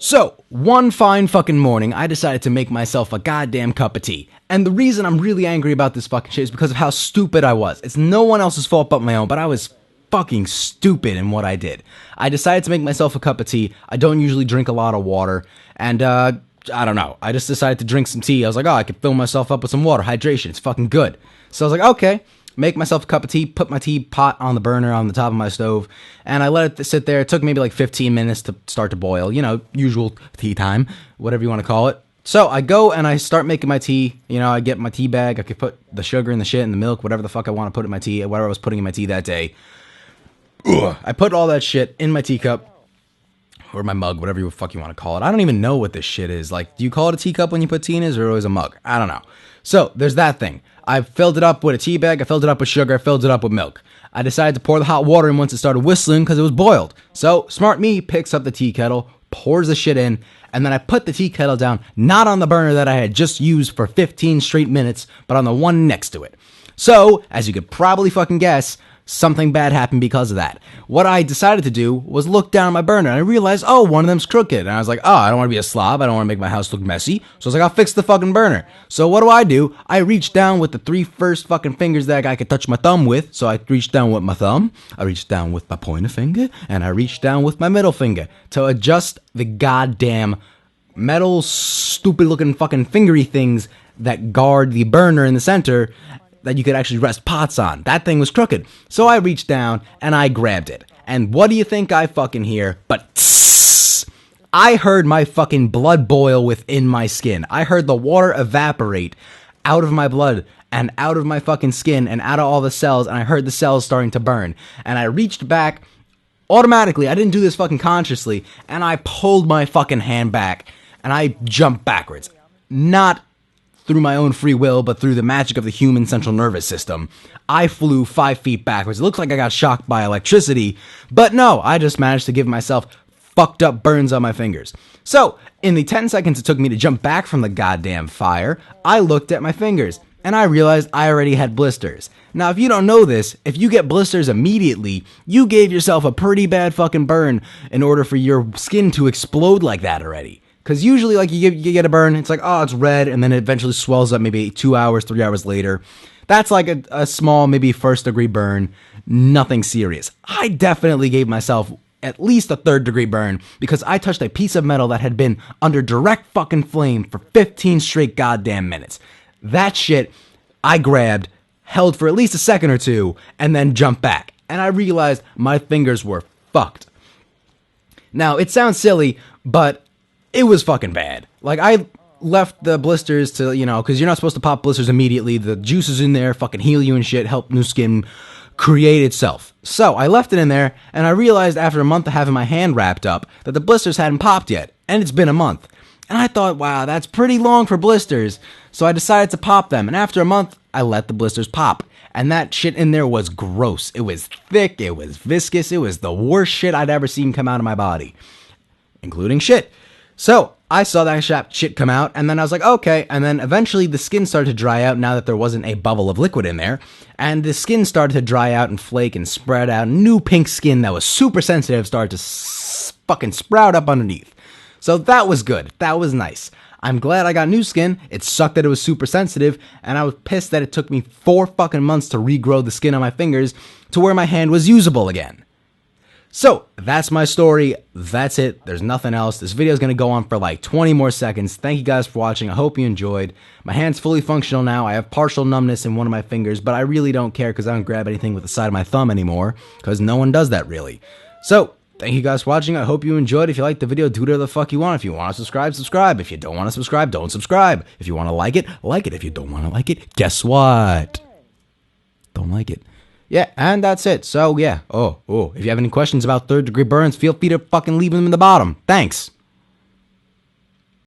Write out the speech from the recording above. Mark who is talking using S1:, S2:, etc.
S1: So, one fine fucking morning, I decided to make myself a goddamn cup of tea. And the reason I'm really angry about this fucking shit is because of how stupid I was. It's no one else's fault but my own, but I was fucking stupid in what I did. I decided to make myself a cup of tea. I don't usually drink a lot of water, and I don't know. I just decided to drink some tea. I was like, oh, I could fill myself up with some water. Hydration, it's fucking good. So I was like, okay. Make myself a cup of tea, put my tea pot on the burner on the top of my stove, and I let it sit there. It took maybe like 15 minutes to start to boil, you know, usual tea time, whatever you want to call it. So I go and I start making my tea. You know, I get my tea bag. I could put the sugar and the shit and the milk, whatever the fuck I want to put in my tea, whatever I was putting in my tea that day. I put all that shit in my teacup, or my mug, whatever the fuck you want to call it. I don't even know what this shit is. Like, do you call it a teacup when you put tea in it, or always a mug? I don't know. So there's that thing. I filled it up with a tea bag, I filled it up with sugar, I filled it up with milk. I decided to pour the hot water in once it started whistling because it was boiled. So, smart me picks up the tea kettle, pours the shit in, and then I put the tea kettle down, not on the burner that I had just used for 15 straight minutes, but on the one next to it. So, as you could probably fucking guess, something bad happened because of that. What I decided to do was look down at my burner, and I realized, oh, one of them's crooked. And I was like, oh, I don't want to be a slob. I don't want to make my house look messy. So I was like, I'll fix the fucking burner. So what do? I reached down with the three first fucking fingers that I could touch my thumb with. So I reached down with my thumb, I reached down with my pointer finger, and I reached down with my middle finger to adjust the goddamn metal, stupid-looking fucking fingery things that guard the burner in the center that you could actually rest pots on. That thing was crooked. So I reached down and I grabbed it. And what do you think I fucking hear? But tss, I heard my fucking blood boil within my skin. I heard the water evaporate out of my blood and out of my fucking skin and out of all the cells, and I heard the cells starting to burn. And I reached back automatically. I didn't do this fucking consciously, and I pulled my fucking hand back and I jumped backwards. Not through my own free will, but through the magic of the human central nervous system. I flew 5 feet backwards. It looks like I got shocked by electricity, but no, I just managed to give myself fucked up burns on my fingers. So, in the 10 seconds it took me to jump back from the goddamn fire, I looked at my fingers, and I realized I already had blisters. Now, if you don't know this, if you get blisters immediately, you gave yourself a pretty bad fucking burn in order for your skin to explode like that already. Because usually, like, you get a burn, it's like, oh, it's red, and then it eventually swells up maybe 2 hours, 3 hours later. That's like a small, maybe first-degree burn, nothing serious. I definitely gave myself at least a third-degree burn because I touched a piece of metal that had been under direct fucking flame for 15 straight goddamn minutes. That shit, I grabbed, held for at least a second or two, and then jumped back. And I realized my fingers were fucked. Now, it sounds silly, but it was fucking bad. Like, I left the blisters to, you know, because you're not supposed to pop blisters immediately. The juices in there fucking heal you and shit, help new skin create itself. So, I left it in there, and I realized after a month of having my hand wrapped up that the blisters hadn't popped yet, and it's been a month. And I thought, wow, that's pretty long for blisters. So I decided to pop them, and after a month, I let the blisters pop. And that shit in there was gross. It was thick, it was viscous, it was the worst shit I'd ever seen come out of my body. Including shit. So, I saw that shit come out, and then I was like, okay, and then eventually the skin started to dry out now that there wasn't a bubble of liquid in there, and the skin started to dry out and flake and spread out. New pink skin that was super sensitive started to fucking sprout up underneath. So that was good. That was nice. I'm glad I got new skin. It sucked that it was super sensitive, and I was pissed that it took me 4 fucking months to regrow the skin on my fingers to where my hand was usable again. So, that's my story. That's it. There's nothing else. This video is going to go on for like 20 more seconds. Thank you guys for watching. I hope you enjoyed. My hand's fully functional now. I have partial numbness in one of my fingers, but I really don't care because I don't grab anything with the side of my thumb anymore because no one does that really. So, thank you guys for watching. I hope you enjoyed. If you liked the video, do whatever the fuck you want. If you want to subscribe, subscribe. If you don't want to subscribe, don't subscribe. If you want to like it, like it. If you don't want to like it, guess what? Don't like it. Yeah, and that's it. So, yeah. If you have any questions about third-degree burns, feel free to fucking leave them in the bottom. Thanks.